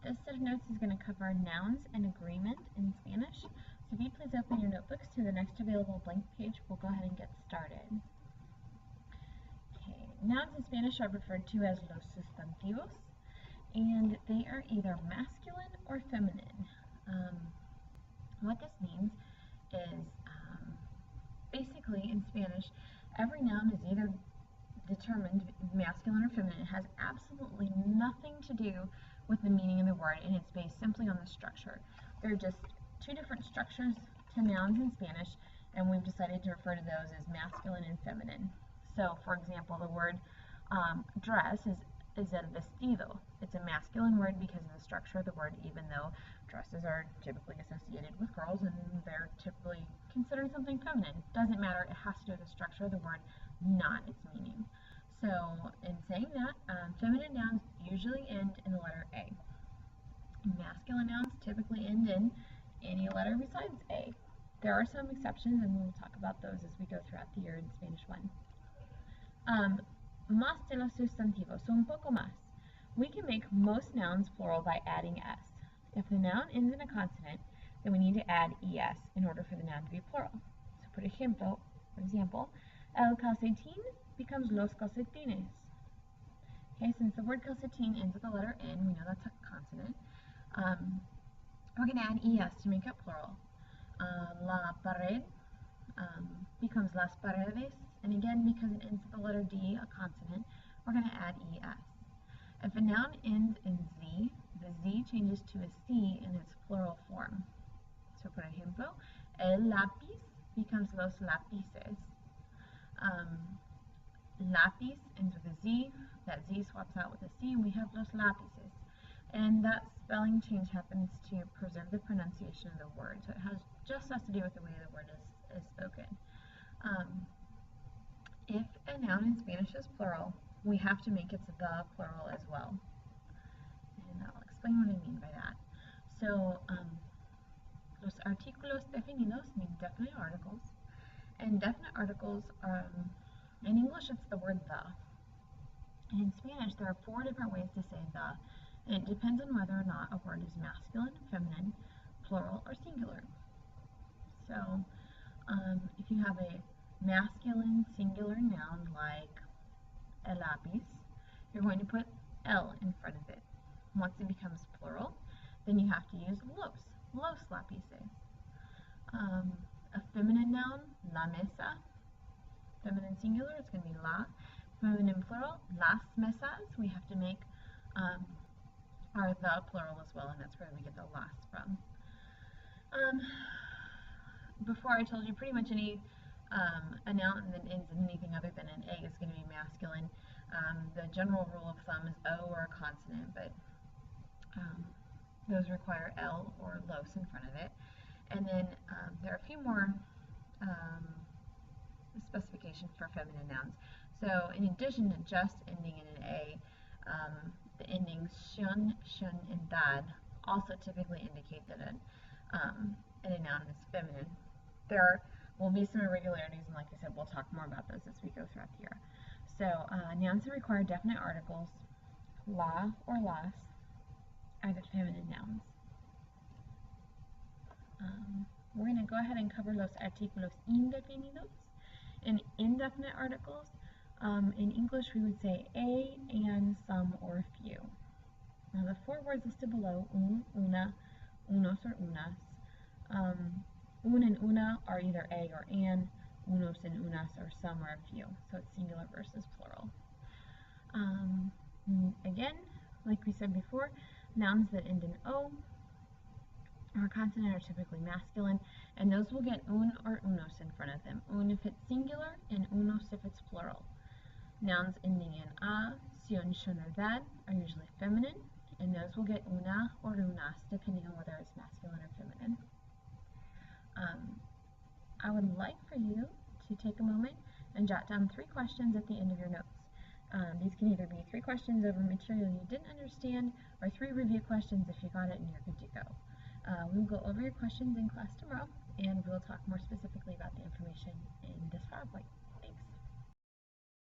This set of notes is going to cover nouns and agreement in Spanish. So if you please open your notebooks to the next available blank page, we'll go ahead and get started. Okay, nouns in Spanish are referred to as los sustantivos, and they are either masculine or feminine. What this means is basically in Spanish, every noun is either determined masculine or feminine. It has absolutely nothing to do with the meaning of the word, and it's based simply on the structure. There are just two different structures to nouns in Spanish, and we've decided to refer to those as masculine and feminine. So, for example, the word dress is el vestido. It's a masculine word because of the structure of the word, even though dresses are typically associated with girls and they're typically considered something feminine. Doesn't matter, it has to do with the structure of the word, not its meaning. So, in saying that, feminine nouns usually end in the letter A. Masculine nouns typically end in any letter besides A. There are some exceptions, and we will talk about those as we go throughout the year in Spanish 1. Más de los sustantivos, so un poco más. We can make most nouns plural by adding S. If the noun ends in a consonant, then we need to add ES in order for the noun to be plural. So, for example, el calcetín becomes los calcetines. Okay, since the word calcetín ends with the letter N, we know that's a consonant. We're going to add ES to make it plural. La pared becomes las paredes, and again, because it ends with the letter D, a consonant, we're going to add ES. If a noun ends in Z, the Z changes to a C in its plural form. So, por ejemplo, el lápiz becomes los lápices. Lápiz ends with a Z, that Z swaps out with a C, and we have los lápices. And that spelling change happens to preserve the pronunciation of the word, so it has to do with the way the word is spoken. If a noun in Spanish is plural, we have to make it the plural as well. And I'll explain what I mean by that. So, los artículos definidos mean definite articles, and definite articles in English, it's the word the. And in Spanish, there are 4 different ways to say the, and it depends on whether or not a word is masculine, feminine, plural, or singular. So, if you have a masculine singular noun like el lápiz, you're going to put L in front of it. Once it becomes plural, then you have to use los lápices. A feminine noun, la mesa. Feminine singular, it's going to be la. Feminine plural, las mesas. We have to make our the plural as well, and that's where we get the las from. Before I told you pretty much any a noun that ends in anything other than an A is going to be masculine. The general rule of thumb is O or a consonant, but those require L or los in front of it. And then there are a few more specifications for feminine nouns. So in addition to just ending in an A, the endings shun, and dad also typically indicate that a noun is feminine. There will be some irregularities, and like I said, we'll talk more about those as we go throughout the year. So nouns that require definite articles, la or las, are the feminine nouns. We're going to go ahead and cover los artículos indefinidos. In indefinite articles, in English we would say a, and, some, or few. Now the 4 words listed below, un, una, unos, or unas. Un and una are either a or an, unos and unas are some or a few. So it's singular versus plural. Again, like we said before, nouns that end in O or consonant are typically masculine, and those will get un or unos in front of them. Un if it's singular, and unos if it's plural. Nouns ending in a, sion, shun, or dad are usually feminine, and those will get una or unas depending on whether it's masculine or feminine. I would like for you to take a moment and jot down 3 questions at the end of your notes. These can either be 3 questions over material you didn't understand, or 3 review questions if you got it and you're good to go. We will go over your questions in class tomorrow, and we will talk more specifically about the information in this PowerPoint.